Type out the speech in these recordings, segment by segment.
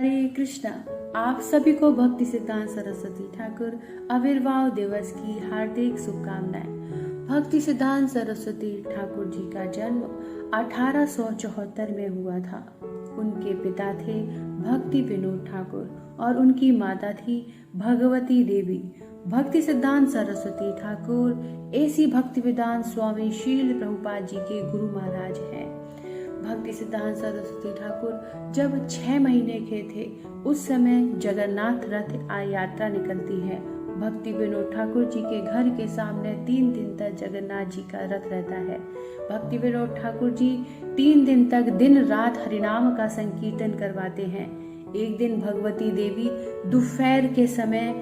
हरे कृष्णा। आप सभी को भक्ति सिद्धांत सरस्वती ठाकुर आविर्भाव दिवस की हार्दिक शुभकामनाएं। भक्ति सिद्धांत सरस्वती ठाकुर जी का जन्म 1874 में हुआ था। उनके पिता थे भक्ति विनोद ठाकुर और उनकी माता थी भगवती देवी। भक्ति सिद्धांत सरस्वती ठाकुर ऐसी भक्ति वेदांत स्वामी शील प्रभुपाद जी के गुरु महाराज हैं। भक्ति सिद्धांत सरस्वती ठाकुर जब 6 महीने के थे उस समय जगन्नाथ रथ यात्रा निकलती है। भक्ति विनोद ठाकुर जी के घर के सामने 3 दिन तक जगन्नाथ जी का रथ रहता है। भक्ति विनोद ठाकुर जी 3 दिन तक दिन रात हरिनाम का संकीर्तन करवाते हैं। एक दिन भगवती देवी दोपहर के समय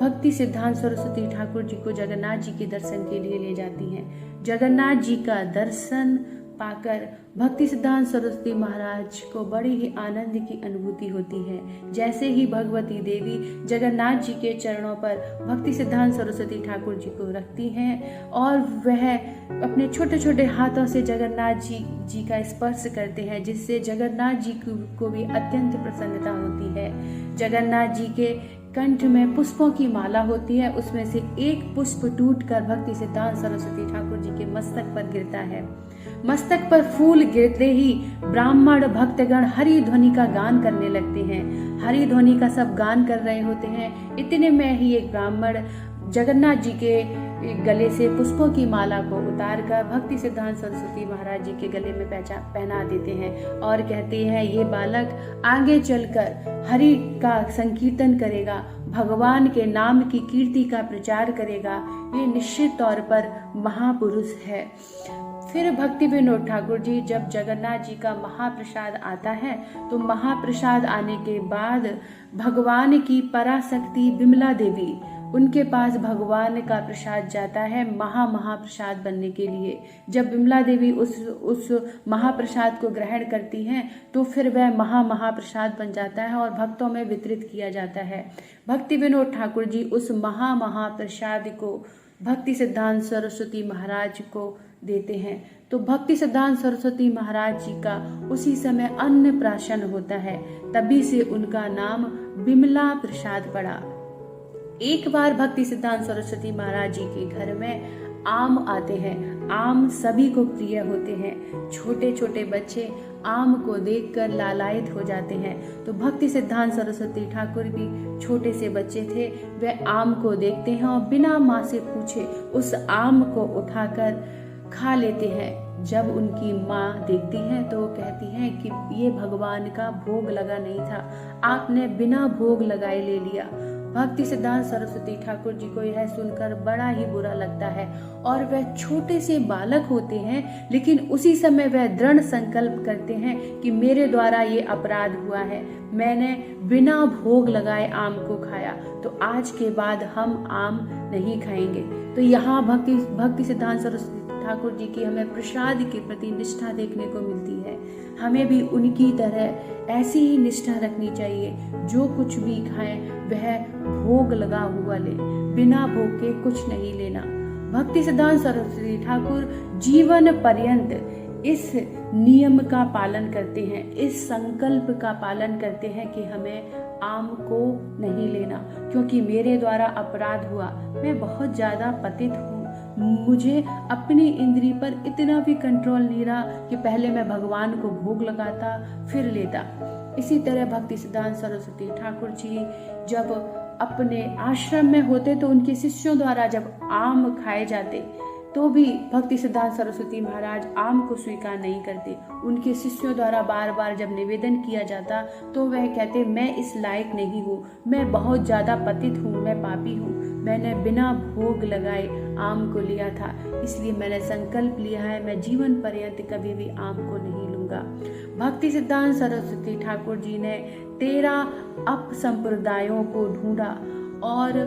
भक्ति सिद्धांत सरस्वती ठाकुर जी को जगन्नाथ जी के दर्शन के लिए ले जाती हैं। जगन्नाथ जी का दर्शन पाकर भक्ति सिद्धांत सरस्वती महाराज को बड़ी ही आनंद की अनुभूति होती है। जैसे ही भगवती देवी जगन्नाथ जी के चरणों पर भक्ति सिद्धांत सरस्वती ठाकुर जी को रखती हैं और वह अपने छोटे छोटे हाथों से जगन्नाथ जी का स्पर्श करते हैं, जिससे जगन्नाथ जी को भी अत्यंत प्रसन्नता होती है। जगन्नाथ जी के कंठ में पुष्पों की माला होती है, उसमें से एक पुष्प टूटकर भक्ति सिद्धांत सरस्वती ठाकुर जी के मस्तक पर गिरता है। मस्तक पर फूल गिरते ही ब्राह्मण भक्तगण हरि ध्वनि का गान करने लगते हैं। हरि ध्वनि का सब गान कर रहे होते हैं। इतने में ही एक ब्राह्मण जगन्नाथ जी के गले से पुष्पों की माला को उतारकर भक्ति सिद्धांत सरस्वती महाराज जी के गले में पहना देते हैं और कहते हैं, ये बालक आगे चलकर हरि का संकीर्तन करेगा, भगवान के नाम की कीर्ति का प्रचार करेगा, ये निश्चित तौर पर महापुरुष है। फिर भक्ति विनोद ठाकुर जी जब जगन्नाथ जी का महाप्रसाद आता है तो महाप्रसाद आने के बाद भगवान की पराशक्ति विमला देवी, उनके पास भगवान का प्रसाद जाता है महाप्रसाद बनने के लिए। जब विमला देवी उस महाप्रसाद को ग्रहण करती हैं तो फिर वह महाप्रसाद बन जाता है और भक्तों में वितरित किया जाता है। भक्ति विनोद ठाकुर जी उस महाप्रसाद को भक्ति सिद्धांत सरस्वती महाराज को देते हैं। तो भक्ति सिद्धांत सरस्वती महाराज जी का उसी समय अन्नप्राशन होता है, तभी से उनका नाम विमला प्रसाद पड़ा। एक बार भक्ति सिद्धांत सरस्वती महाराज जी के घर में आम आते हैं। आम सभी को प्रिय होते हैं। छोटे छोटे बच्चे आम को देखकर लालायित हो जाते हैं। तो भक्ति सिद्धांत सरस्वती ठाकुर भी छोटे से बच्चे थे, वे आम को देखते हैं और बिना माँ से पूछे उस आम को उठाकर खा लेते हैं। जब उनकी माँ देखती है तो कहती है कि ये भगवान का भोग लगा नहीं था, आपने बिना भोग लगाए ले लिया। भक्ति सिद्धांत सरस्वती ठाकुर जी को यह सुनकर बड़ा ही बुरा लगता है और वह छोटे से बालक होते हैं, लेकिन उसी समय वह दृढ़ संकल्प करते हैं कि मेरे द्वारा ये अपराध हुआ है, मैंने बिना भोग लगाए आम को खाया, तो आज के बाद हम आम नहीं खाएंगे। तो यहाँ भक्ति सिद्धांत सरस्वती ठाकुर जी की हमें प्रसाद के प्रति निष्ठा देखने को मिलती है। हमें भी उनकी तरह ऐसी ही निष्ठा रखनी चाहिए, जो कुछ भी खाएं वह भोग लगा हुआ ले, बिना भोग के कुछ नहीं लेना। भक्ति सिद्धांत सरस्वती ठाकुर जीवन पर्यंत इस नियम का पालन करते हैं, इस संकल्प का पालन करते हैं कि हमें आम को नहीं लेना, क्योंकि मेरे द्वारा अपराध हुआ, मैं बहुत ज्यादा पतित हूँ, मुझे अपनी इंद्री पर इतना भी कंट्रोल नहीं रहा कि पहले मैं भगवान को भोग लगाता फिर लेता। इसी तरह भक्ति सिद्धांत सरस्वती ठाकुर जी जब अपने आश्रम में होते तो उनके शिष्यों द्वारा जब आम खाए जाते तो भी भक्ति सिद्धांत सरस्वती महाराज आम को स्वीकार नहीं करते। उनके शिष्यों द्वारा बार बार जब निवेदन किया जाता तो वह कहते, मैं इस लायक नहीं हूँ, मैं बहुत ज्यादा पतित हूँ, मैं पापी हूँ, मैंने बिना भोग लगाए आम को लिया था, इसलिए मैंने संकल्प लिया है मैं जीवन पर्यंत कभी भी आम को नहीं लूंगा। भक्ति सिद्धांत सरस्वती ठाकुर जी ने 13 अप संप्रदायों को ढूंढा और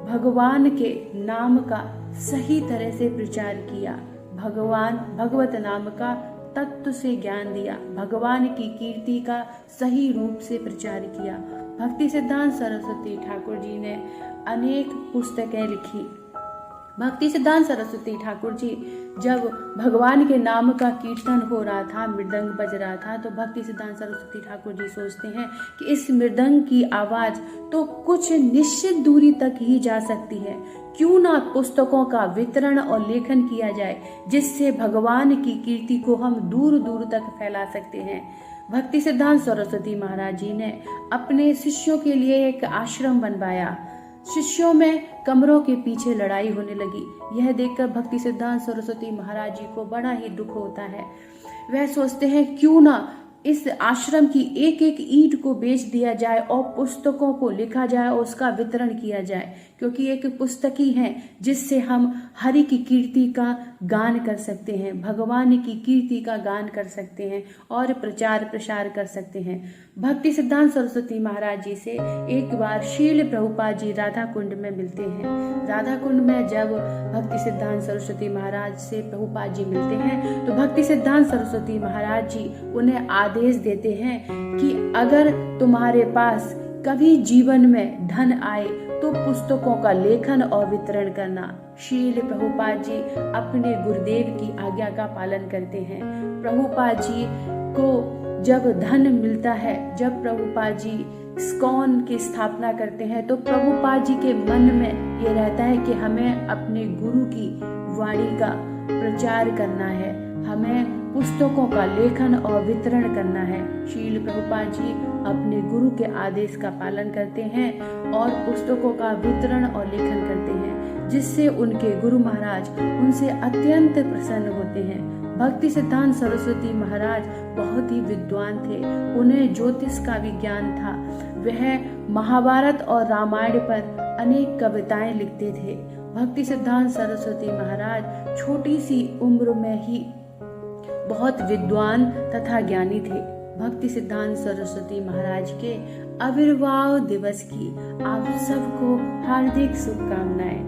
भगवान के नाम का सही तरह से प्रचार किया, भगवत नाम का तत्व से ज्ञान दिया, भगवान की कीर्ति का सही रूप से प्रचार किया। भक्ति सिद्धांत सरस्वती ठाकुर जी ने अनेक पुस्तकें लिखी भक्ति सिद्धांत सरस्वती ठाकुर जी जब भगवान के नाम का कीर्तन हो रहा था, मृदंग बज रहा था, तो भक्ति सिद्धांत सरस्वती ठाकुर जी सोचते हैं कि इस मृदंग की आवाज तो कुछ निश्चित दूरी तक ही जा सकती है, क्यों ना पुस्तकों का वितरण और लेखन किया जाए, जिससे भगवान की कीर्ति को हम दूर दूर तक फैला सकते हैं। भक्ति सिद्धांत सरस्वती महाराज जी ने अपने शिष्यों के लिए एक आश्रम बनवाया। शिष्यों में कमरों के पीछे लड़ाई होने लगी। यह देखकर भक्ति सिद्धांत सरस्वती महाराज जी को बड़ा ही दुख होता है। वह सोचते हैं क्यों ना इस आश्रम की एक एक ईंट को बेच दिया जाए और पुस्तकों को लिखा जाए और उसका वितरण किया जाए, क्योंकि एक पुस्तक ही है जिससे हम हरि की कीर्ति का गान कर सकते हैं, भगवान की कीर्ति का गान कर सकते हैं और प्रचार प्रसार कर सकते हैं। भक्ति सिद्धांत सरस्वती महाराज जी से एक बार शील प्रभुपाद जी राधा कुंड में मिलते हैं। राधा कुंड में जब भक्ति सिद्धांत सरस्वती महाराज से प्रभुपाद जी मिलते हैं तो भक्ति सिद्धांत सरस्वती महाराज जी उन्हें आदेश देते हैं कि अगर तुम्हारे पास कभी जीवन में धन आए तो पुस्तकों का लेखन और वितरण करना। शील प्रभुपाद जी अपने गुरुदेव की आज्ञा का पालन करते हैं। प्रभुपाद जी को जब धन मिलता है, जब प्रभुपाद जी इस्कॉन की स्थापना करते हैं, तो प्रभुपाद जी के मन में ये रहता है कि हमें अपने गुरु की वाणी का प्रचार करना है, हमें पुस्तकों का लेखन और वितरण करना है। शील प्रभुपाद जी अपने गुरु के आदेश का पालन करते हैं और पुस्तकों का वितरण और लेखन करते हैं, जिससे उनके गुरु महाराज उनसे अत्यंत प्रसन्न होते हैं। भक्ति सिद्धांत सरस्वती महाराज बहुत ही विद्वान थे, उन्हें ज्योतिष का भी ज्ञान था। वह महाभारत और रामायण पर अनेक कविताएं लिखते थे। भक्ति सिद्धांत सरस्वती महाराज छोटी सी उम्र में ही बहुत विद्वान तथा ज्ञानी थे। भक्ति सिद्धांत सरस्वती महाराज के आविर्भाव दिवस की आप सबको हार्दिक शुभकामनाएं।